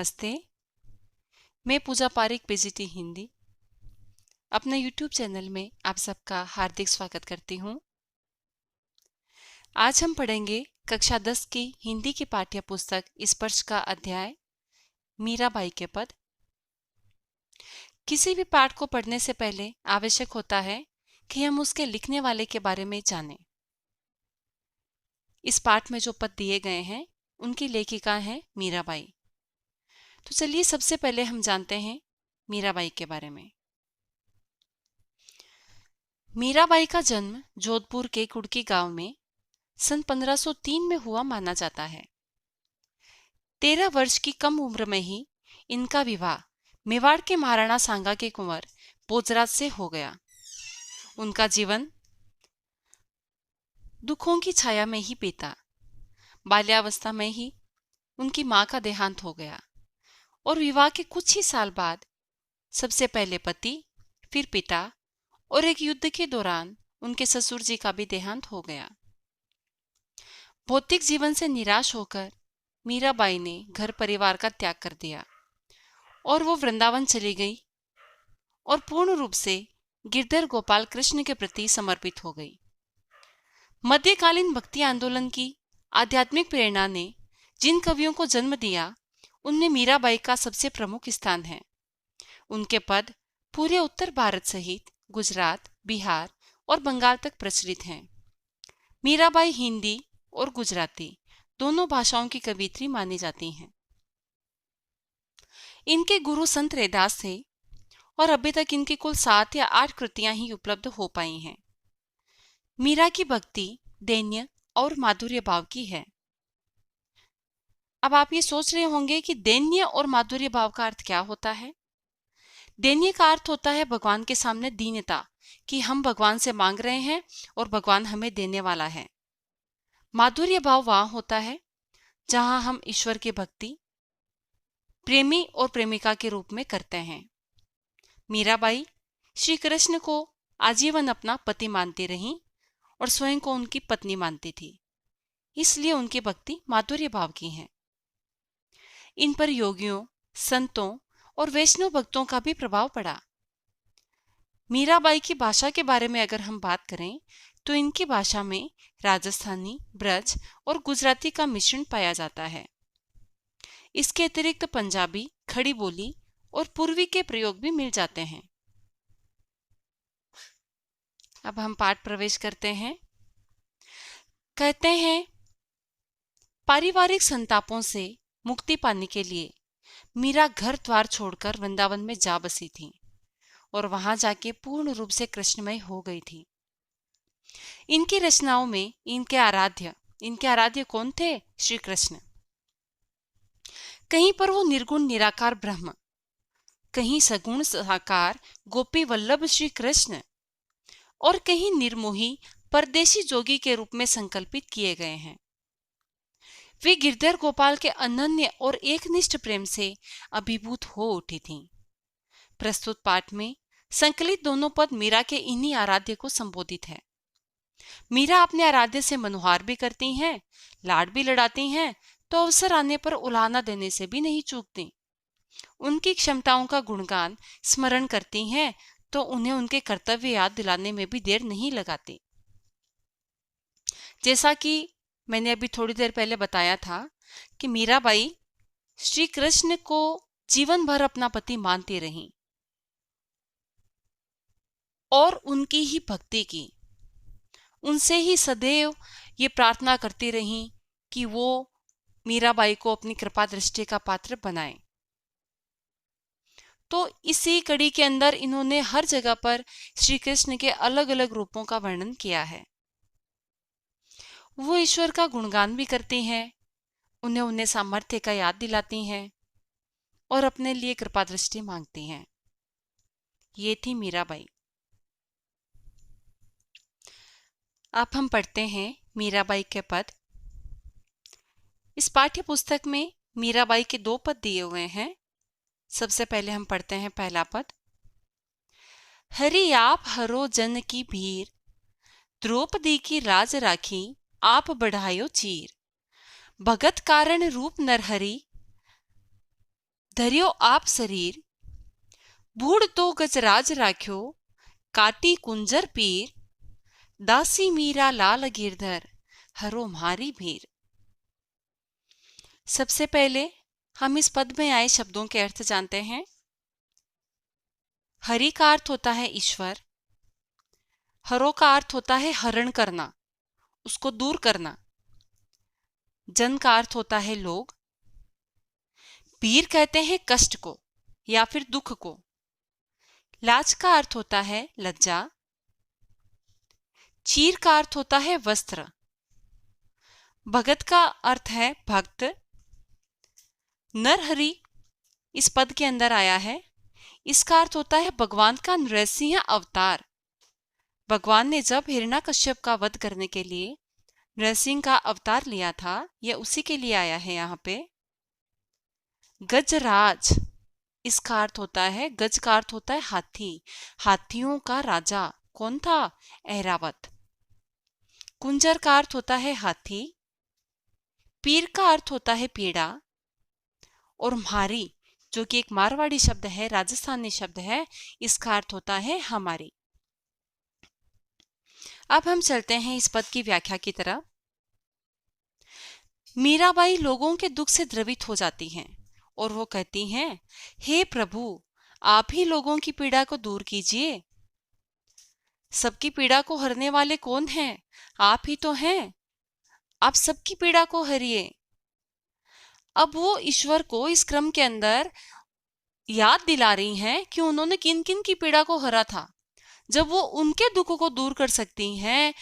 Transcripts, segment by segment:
नमस्ते। मैं पूजा पारिक पीजीटी हिंदी अपने यूट्यूब चैनल में आप सबका हार्दिक स्वागत करती हूँ। आज हम पढ़ेंगे कक्षा 10 की हिंदी की पाठ्य पुस्तक स्पर्श का अध्याय मीराबाई के पद। किसी भी पाठ को पढ़ने से पहले आवश्यक होता है कि हम उसके लिखने वाले के बारे में जानें। इस पाठ में जो पद दिए गए हैं उनकी लेखिका है मीराबाई। तो चलिए सबसे पहले हम जानते हैं मीराबाई के बारे में। मीराबाई का जन्म जोधपुर के कुड़की गांव में सन 1503 में हुआ माना जाता है। 13 वर्ष की कम उम्र में ही इनका विवाह मेवाड़ के महाराणा सांगा के कुंवर भोजराज से हो गया। उनका जीवन दुखों की छाया में ही बीता। बाल्यावस्था में ही उनकी मां का देहांत हो गया और विवाह के कुछ ही साल बाद सबसे पहले पति, फिर पिता और एक युद्ध के दौरान उनके ससुर जी का भी देहांत हो गया। भौतिक जीवन से निराश होकर मीराबाई ने घर परिवार का त्याग कर दिया और वो वृंदावन चली गई और पूर्ण रूप से गिरधर गोपाल कृष्ण के प्रति समर्पित हो गई। मध्यकालीन भक्ति आंदोलन की आध्यात्मिक प्रेरणा ने जिन कवियों को जन्म दिया उनमें मीराबाई का सबसे प्रमुख स्थान है। उनके पद पूरे उत्तर भारत सहित गुजरात, बिहार और बंगाल तक प्रचलित हैं। मीराबाई हिंदी और गुजराती दोनों भाषाओं की कवयित्री मानी जाती हैं। इनके गुरु संत रैदास थे और अभी तक इनकी कुल 7 या 8 कृतियां ही उपलब्ध हो पाई हैं। मीरा की भक्ति दैन्य और माधुर्य भाव की है। अब आप ये सोच रहे होंगे कि दैन्य और माधुर्य भाव का अर्थ क्या होता है। दैन्य का अर्थ होता है भगवान के सामने दीनता, कि हम भगवान से मांग रहे हैं और भगवान हमें देने वाला है। माधुर्य भाव वहां होता है जहां हम ईश्वर की भक्ति प्रेमी और प्रेमिका के रूप में करते हैं। मीराबाई श्री कृष्ण को आजीवन अपना पति मानती रहीं और स्वयं को उनकी पत्नी मानती थी, इसलिए उनकी भक्ति माधुर्य भाव की है। इन पर योगियों, संतों और वैष्णव भक्तों का भी प्रभाव पड़ा। मीराबाई की भाषा के बारे में अगर हम बात करें तो इनकी भाषा में राजस्थानी, ब्रज और गुजराती का मिश्रण पाया जाता है। इसके अतिरिक्त पंजाबी, खड़ी बोली और पूर्वी के प्रयोग भी मिल जाते हैं। अब हम पाठ प्रवेश करते हैं। कहते हैं, पारिवारिक संतापों से मुक्ति पाने के लिए मीरा घर द्वार छोड़कर वृंदावन में जा बसी थी और वहां जाके पूर्ण रूप से कृष्णमय हो गई थी। इनकी रचनाओं में इनके आराध्य कौन थे? श्री कृष्ण। कहीं पर वो निर्गुण निराकार ब्रह्म, कहीं सगुण साकार गोपी वल्लभ श्री कृष्ण और कहीं निर्मोही परदेशी जोगी के रूप में संकल्पित किए गए हैं। वे गिरधर गोपाल के अनन्य और एकनिष्ठ प्रेम से अभिभूत हो उठी थीं। प्रस्तुत पाठ में संकलित दोनों पद मीरा के इन्हीं आराध्य को संबोधित है। मीरा अपने आराध्य से मनुहार भी करती हैं, लाड भी लड़ाती हैं, तो अवसर आने पर उलाहना देने से भी नहीं चूकती। उनकी क्षमताओं का गुणगान स्मरण करती हैं तो उन्हें उनके कर्तव्य याद दिलाने में भी देर नहीं लगाती। जैसा कि मैंने अभी थोड़ी देर पहले बताया था कि मीराबाई श्री कृष्ण को जीवन भर अपना पति मानती रहीं और उनकी ही भक्ति की। उनसे ही सदैव ये प्रार्थना करती रहीं कि वो मीराबाई को अपनी कृपा दृष्टि का पात्र बनाए। तो इसी कड़ी के अंदर इन्होंने हर जगह पर श्री कृष्ण के अलग अलग रूपों का वर्णन किया है। वो ईश्वर का गुणगान भी करती हैं, उन्हें सामर्थ्य का याद दिलाती हैं और अपने लिए कृपा दृष्टि मांगती हैं। ये थी मीराबाई। अब हम पढ़ते हैं मीराबाई के पद। इस पाठ्य पुस्तक में मीराबाई के 2 पद दिए हुए हैं। सबसे पहले हम पढ़ते हैं पहला पद। हरि आप हरो जन की भीर, द्रौपदी की राज राखी, आप बढ़ायो चीर। भगत कारण रूप नरहरि, धरियो आप शरीर, बूढ़ तो गजराज राख्यो, काटी कुंजर पीर, दासी मीरा लाल गिरधर, हरो म्हारी भीर। सबसे पहले हम इस पद में आए शब्दों के अर्थ जानते हैं। हरि का अर्थ होता है ईश्वर, हरो का अर्थ होता है हरण करना, उसको दूर करना, जन का अर्थ होता है लोग, पीर कहते हैं कष्ट को या फिर दुख को, लाज का अर्थ होता है लज्जा, चीर का अर्थ होता है वस्त्र, भगत का अर्थ है भक्त, नरहरि इस पद के अंदर आया है, इसका अर्थ होता है भगवान का नृसिंह अवतार। भगवान ने जब हिरण्यकश्यप का वध करने के लिए नृसिंह का अवतार लिया था, यह उसी के लिए आया है। यहाँ पे गजराज इसका अर्थ होता है, गज का अर्थ होता है हाथी, हाथियों का राजा कौन था? ऐरावत। कुंजर का अर्थ होता है हाथी, पीर का अर्थ होता है पीड़ा, और म्हारी जो कि एक मारवाड़ी शब्द है, राजस्थानी शब्द है, इसका अर्थ होता है हमारी। अब हम चलते हैं इस पद की व्याख्या की तरफ। मीराबाई लोगों के दुख से द्रवित हो जाती हैं और वो कहती हैं, हे प्रभु, आप ही लोगों की पीड़ा को दूर कीजिए। सबकी पीड़ा को हरने वाले कौन हैं? आप ही तो हैं। आप सबकी पीड़ा को हरिए। अब वो ईश्वर को इस क्रम के अंदर याद दिला रही हैं कि उन्होंने किन किन की पीड़ा को हरा था। जब वो उनके दुख को दूर कर सकती हैं,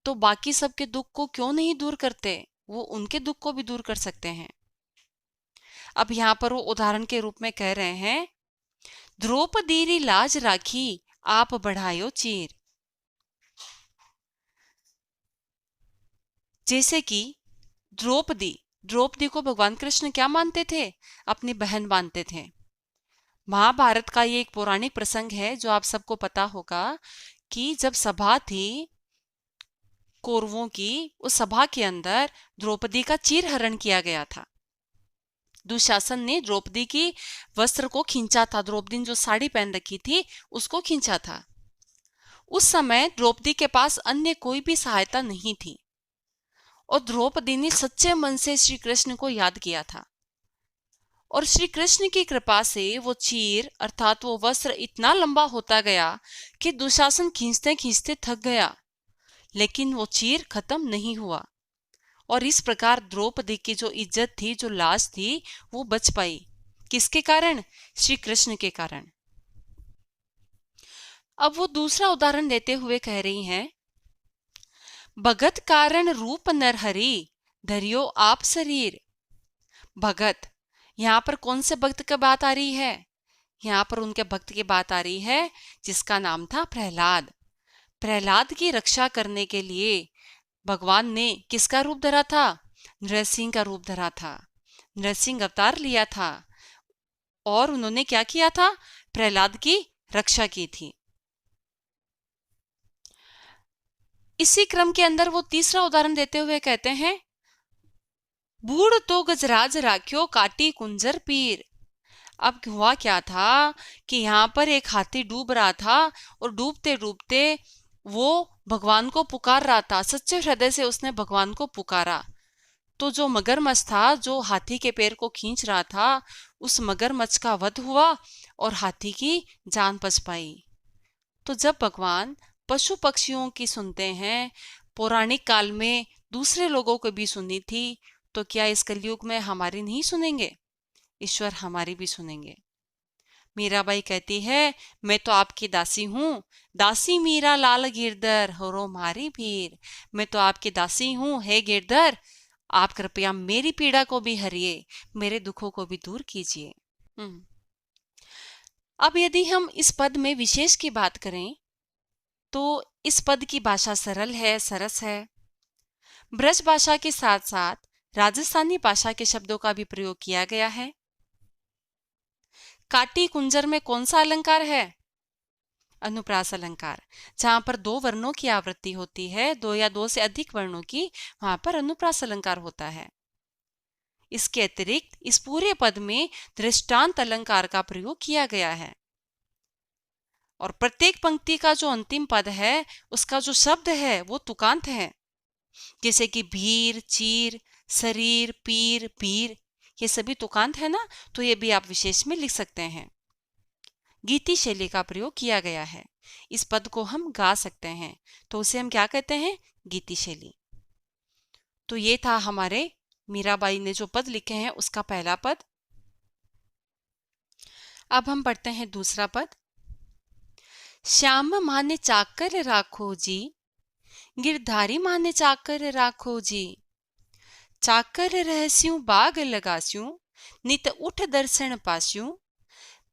तो बाकी सबके दुख को क्यों नहीं दूर करते? वो उनके दुख को भी दूर कर सकते हैं। अब यहां पर वो उदाहरण के रूप में कह रहे हैं, द्रौपदी री लाज राखी, आप बढ़ायो चीर। जैसे कि द्रौपदी को भगवान कृष्ण क्या मानते थे? अपनी बहन मानते थे। महाभारत का ये एक पौराणिक प्रसंग है जो आप सबको पता होगा कि जब सभा थी कौरवों की, उस सभा के अंदर द्रौपदी का चीरहरण किया गया था। दुशासन ने द्रौपदी की वस्त्र को खींचा था, द्रौपदी ने जो साड़ी पहन रखी थी उसको खींचा था। उस समय द्रौपदी के पास अन्य कोई भी सहायता नहीं थी और द्रौपदी ने सच्चे मन से श्री कृष्ण को याद किया था, और श्री कृष्ण की कृपा से वो चीर अर्थात वो वस्त्र इतना लंबा होता गया कि दुशासन खींचते खींचते थक गया, लेकिन वो चीर खत्म नहीं हुआ, और इस प्रकार द्रौपदी की जो इज्जत थी, जो लाज थी, वो बच पाई। किसके कारण? श्री कृष्ण के कारण। अब वो दूसरा उदाहरण देते हुए कह रही हैं, भगत कारण रूप नरहरि, धरियो आप शरीर। भगत, यहाँ पर कौन से भक्त की बात आ रही है? यहाँ पर उनके भक्त की बात आ रही है जिसका नाम था प्रहलाद। प्रहलाद की रक्षा करने के लिए भगवान ने किसका रूप धरा था? नृसिंह का रूप धरा था, नृसिंह अवतार लिया था, और उन्होंने क्या किया था? प्रहलाद की रक्षा की थी। इसी क्रम के अंदर वो तीसरा उदाहरण देते हुए कहते हैं, बूढ़ तो गजराज राख्यो, काटी कुंजर पीर। अब हुआ क्या था कि यहाँ पर एक हाथी डूब रहा था, और डूबते डूबते वो भगवान को पुकार रहा था, सच्चे हृदय से उसने भगवान को पुकारा। तो जो मगरमच्छ था, जो हाथी के पैर को खींच रहा था, उस मगरमच्छ का वध हुआ और हाथी की जान बच पाई। तो जब भगवान पशु पक्षियों की सुनते हैं, पौराणिक काल में दूसरे लोगों को भी सुनी थी, तो क्या इस कलयुग में हमारी नहीं सुनेंगे? ईश्वर हमारी भी सुनेंगे। मीराबाई कहती है, मैं तो आपकी दासी हूँ, दासी मीरा लाल गिरधर, हरो मारी भीर। मैं तो आपकी दासी हूँ, हे गिरधर, आप कृपया मेरी पीड़ा को भी हरिए, मेरे दुखों को भी दूर कीजिए। अब यदि हम इस पद में विशेष की बात करें तो इस पद की भाषा सरल है, सरस है। ब्रज भाषा के साथ साथ राजस्थानी भाषा के शब्दों का भी प्रयोग किया गया है। काटी कुंजर में कौन सा अलंकार है? अनुप्रास अलंकार। जहां पर दो वर्णों की आवृत्ति होती है, दो या दो से अधिक वर्णों की, वहां पर अनुप्रास अलंकार होता है। इसके अतिरिक्त इस पूरे पद में दृष्टांत अलंकार का प्रयोग किया गया है और प्रत्येक पंक्ति का जो अंतिम पद है उसका जो शब्द है वो तुकांत है, जैसे कि भीर, चीर, शरीर, पीर, बीर, ये सभी तुकांत है ना, तो ये भी आप विशेष में लिख सकते हैं। गीति शैली का प्रयोग किया गया है। इस पद को हम गा सकते हैं तो उसे हम क्या कहते हैं? गीति शैली। तो ये था हमारे मीराबाई ने जो पद लिखे हैं उसका पहला पद। अब हम पढ़ते हैं दूसरा पद। श्याम माने चाकर राखो जी, गिरधारी माने चाकर राखो जी, चाकर रहस्यूं बाग लगास्यूं, नित उठ दर्शन पास्यूं,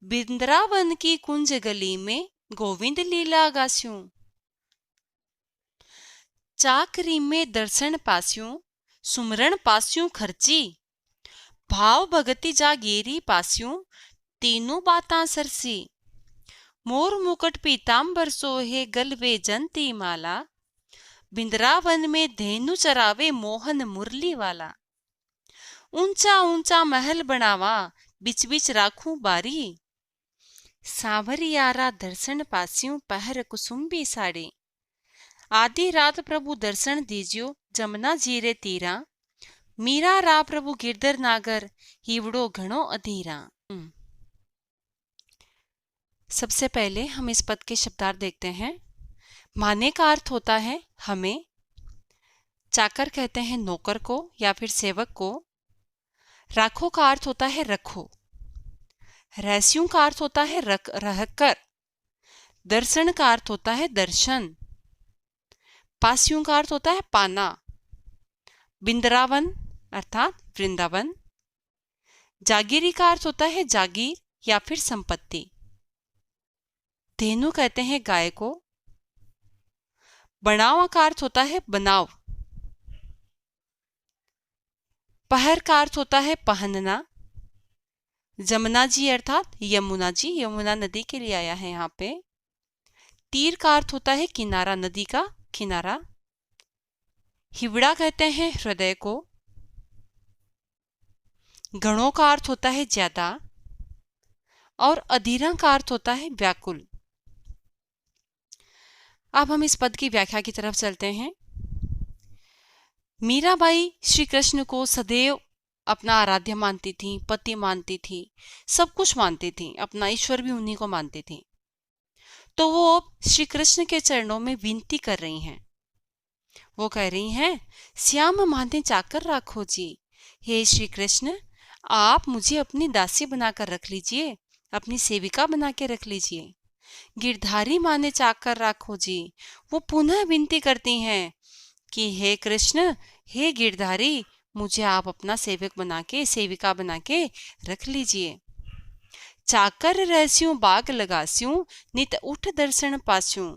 बिंद्रावन की कुंज गली में गोविंद लीला गास्यूं। चाकरी में दर्शन पास्यूं, सुमरण पास्यूं खर्ची, भाव भगति जागेरी पास्यूं, तीनों बातां सरसी, मोर मुकुट पीतांबर सोहे गलवे जंती माला, बिंद्रावन में धेनु चरावे मोहन मुरली वाला, ऊंचा ऊंचा महल बनावा बिच बिच राखूं बारी, सांवरियारा दर्शन पास्यूं पहर कुसुम्बी साड़ी, आधी रात प्रभु दर्शन दीजियो जमुना जीरे तीरा, मीरा रा प्रभु गिरधर नागर हीवड़ो घणो अधीरा। सबसे पहले हम इस पद के शब्दार्थ देखते हैं। माने का अर्थ होता है हमें, चाकर कहते हैं नौकर को या फिर सेवक को, राखो का अर्थ होता है रखो, रहस्यों का अर्थ होता है रहकर, दर्शन का अर्थ होता है दर्शन, पास्यों का अर्थ होता है पाना, बिंद्रावन अर्थात वृंदावन, जागीरी का अर्थ होता है जागीर या फिर संपत्ति, धेनु कहते हैं गाय को, बनाव का अर्थ होता है बनाव, पहर का अर्थ होता है पहनना, जमुना जी अर्थात यमुना जी, यमुना नदी के लिए आया है यहाँ पे, तीर का अर्थ होता है किनारा, नदी का किनारा, हिवड़ा कहते हैं हृदय को, गणों का अर्थ होता है ज्यादा और अधीरा का अर्थ होता है व्याकुल। अब हम इस पद की व्याख्या की तरफ चलते हैं। मीराबाई श्री कृष्ण को सदैव अपना आराध्य मानती थी, पति मानती थी, सब कुछ मानती थी, अपना ईश्वर भी उन्हीं को मानती थी। तो वो श्री कृष्ण के चरणों में विनती कर रही हैं। वो कह रही हैं, श्याम माने चाकर राखो जी, हे श्री कृष्ण आप मुझे अपनी दासी बनाकर रख लीजिए, अपनी सेविका बना के रख लीजिए। गिरधारी माने चाकर राखो जी, वो पुनः विनती करती हैं कि हे कृष्ण, हे गिरधारी, मुझे आप अपना सेवक बना के, सेविका बना के रख लीजिए। चाकर रहस्यूं बाग लगास्यूं, नित उठ दर्शन पास्यूं।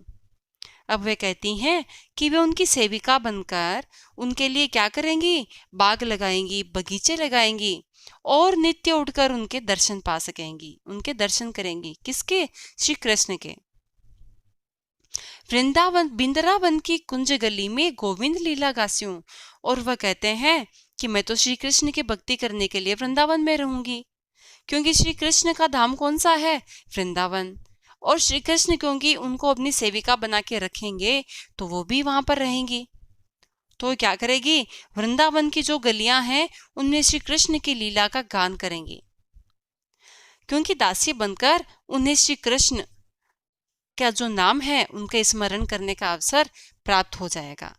अब वे कहती हैं कि वे उनकी सेविका बनकर उनके लिए क्या करेंगी? बाग लगाएंगी, बगीचे लगाएंगी और नित्य उठकर उनके दर्शन पा सकेंगी, उनके दर्शन करेंगी। किसके? श्री कृष्ण के। वृंदावन बिंद्रावन की कुंज गली में गोविंद लीला गास्यूं, और वह कहते हैं कि मैं तो श्री कृष्ण की भक्ति करने के लिए वृंदावन में रहूंगी, क्योंकि श्री कृष्ण का धाम कौन सा है? वृंदावन। और श्री कृष्ण क्योंकि उनको अपनी सेविका बना के रखेंगे तो वो भी वहां पर रहेंगी। तो क्या करेगी? वृंदावन की जो गलियां हैं उनमें श्री कृष्ण की लीला का गान करेंगी, क्योंकि दासी बनकर उन्हें श्री कृष्ण का जो नाम है उनके स्मरण करने का अवसर प्राप्त हो जाएगा।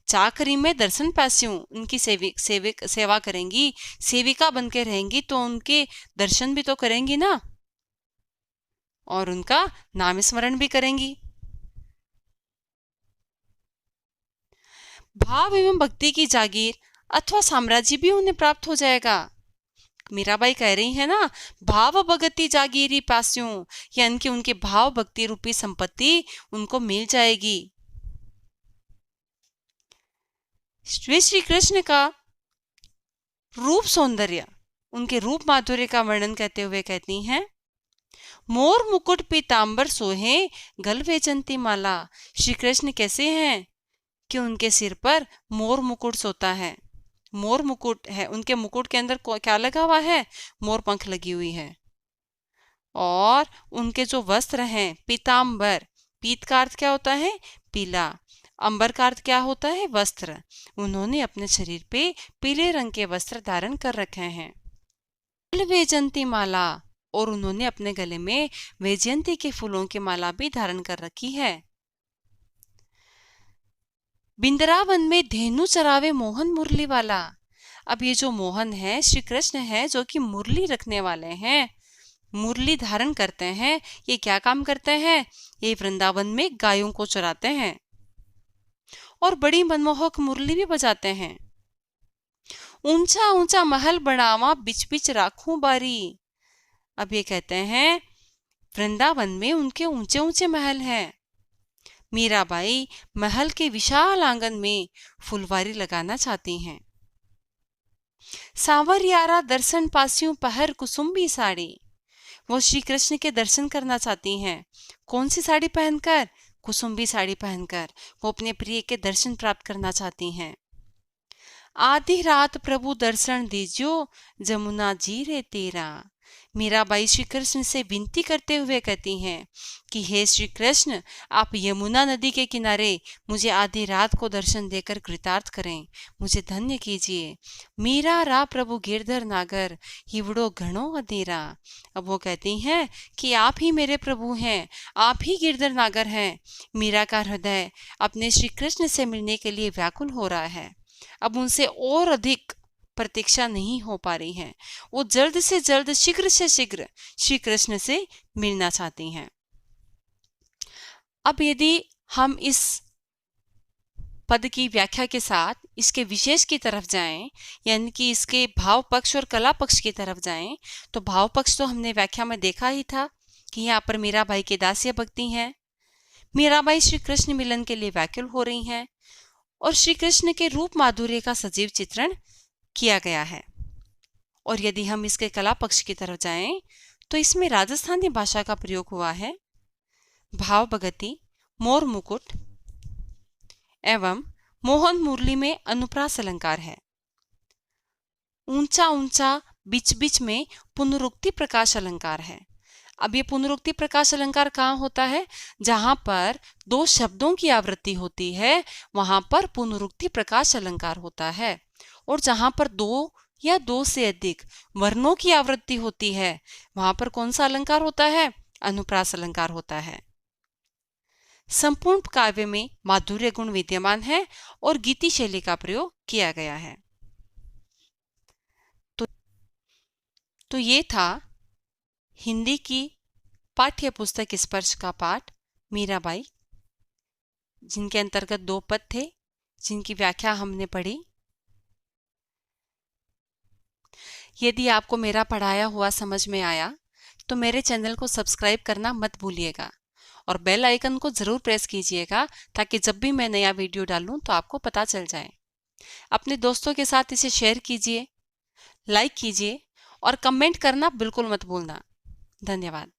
चाकरी में दर्शन पास्यूं, उनकी सेवा करेंगी, सेविका बन के रहेंगी तो उनके दर्शन भी तो करेंगी ना, और उनका नाम स्मरण भी करेंगी। भाव एवं भक्ति की जागीर अथवा साम्राज्य भी उन्हें प्राप्त हो जाएगा। मीराबाई कह रही है ना, भाव भगति जागीरी पास्यूं, यानी कि उनके भाव भक्ति रूपी संपत्ति उनको मिल जाएगी। श्री कृष्ण का रूप सौंदर्य, उनके रूप माधुर्य का वर्णन कहते हुए कहती हैं, मोर मुकुट पीतांबर सोहे गलवे जंती माला। श्री कृष्ण कैसे हैं कि उनके सिर पर मोर मुकुट सोता है मोर मुकुट है, उनके मुकुट के अंदर क्या लगा हुआ है? मोर पंख लगी हुई है। और उनके जो वस्त्र हैं पीतांबर, पीत का अर्थ क्या होता है? पीला। अंबर का अर्थ क्या होता है? वस्त्र। उन्होंने अपने शरीर पे पीले रंग के वस्त्र धारण कर रखे हैं। वैजयंती माला, और उन्होंने अपने गले में वैजयंती के फूलों की माला भी धारण कर रखी है। बिंदरावन में धेनु चरावे मोहन मुरली वाला। अब ये जो मोहन है श्री कृष्ण है, जो कि मुरली रखने वाले हैं, मुरली धारण करते हैं। ये क्या काम करते हैं? ये वृंदावन में गायों को चराते हैं और बड़ी मनमोहक मुरली भी बजाते हैं। ऊंचा ऊंचा महल बनावा बिच बिच राखूं बारी। अब ये कहते हैं वृंदावन में उनके ऊंचे ऊंचे महल हैं। मीराबाई महल के विशाल आंगन में फुलवारी लगाना चाहती हैं। सांवरियारा दर्शन पासियों पहर कुसुम्बी साड़ी। वो श्री कृष्ण के दर्शन करना चाहती हैं। कौन सी साड़ी पहनकर? कुसुम्बी साड़ी पहनकर वो अपने प्रिय के दर्शन प्राप्त करना चाहती हैं। आधी रात प्रभु दर्शन दीजियो जमुना जी रे तेरा। मीराबाई श्री कृष्ण से विनती करते हुए कहती हैं कि हे श्री कृष्ण, आप यमुना नदी के किनारे मुझे आधी रात को दर्शन देकर कृतार्थ करें, मुझे धन्य कीजिए। मीरा रा प्रभु गिरधर नागर हिवड़ो घणो अधेरा। अब वो कहती हैं कि आप ही मेरे प्रभु हैं, आप ही गिरधर नागर हैं। मीरा का हृदय अपने श्री कृष्ण से मिलने के लिए व्याकुल हो रहा है। अब उनसे और अधिक प्रतीक्षा नहीं हो पा रही है। वो जल्द से जल्द, शीघ्र से शीघ्र श्री कृष्ण से मिलना चाहती हैं। अब यदि हम इस पद की व्याख्या के साथ इसके विशेष की तरफ जाएं, यानी कि इसके भाव पक्ष और कला पक्ष की तरफ जाएं, तो भाव पक्ष तो हमने व्याख्या में देखा ही था कि यहाँ पर मीराबाई की दास्य भक्ति है। मीराबाई श्री कृष्ण मिलन के लिए व्याकुल हो रही हैं और श्री कृष्ण के रूप माधुर्य का सजीव चित्रण किया गया है। और यदि हम इसके कला पक्ष की तरफ जाएं, तो इसमें राजस्थानी भाषा का प्रयोग हुआ है। भाव भगति, मोर मुकुट एवं मोहन मुरली में अनुप्रास अलंकार है। ऊंचा ऊंचा बीच बीच में पुनरुक्ति प्रकाश अलंकार है। अब ये पुनरुक्ति प्रकाश अलंकार कहाँ होता है? जहां पर दो शब्दों की आवृत्ति होती है वहां पर पुनरुक्ति प्रकाश अलंकार होता है, और जहां पर दो या दो से अधिक वर्णों की आवृत्ति होती है वहां पर कौन सा अलंकार होता है? अनुप्रास अलंकार होता है। संपूर्ण काव्य में माधुर्य गुण विद्यमान है और गीति शैली का प्रयोग किया गया है। तो ये था हिंदी की पाठ्य पुस्तक स्पर्श का पाठ मीराबाई, जिनके अंतर्गत 2 पद थे जिनकी व्याख्या हमने पढ़ी। यदि आपको मेरा पढ़ाया हुआ समझ में आया तो मेरे चैनल को सब्सक्राइब करना मत भूलिएगा और बेल आइकन को जरूर प्रेस कीजिएगा ताकि जब भी मैं नया वीडियो डालूं तो आपको पता चल जाए। अपने दोस्तों के साथ इसे शेयर कीजिए, लाइक कीजिए और कमेंट करना बिल्कुल मत भूलना। धन्यवाद।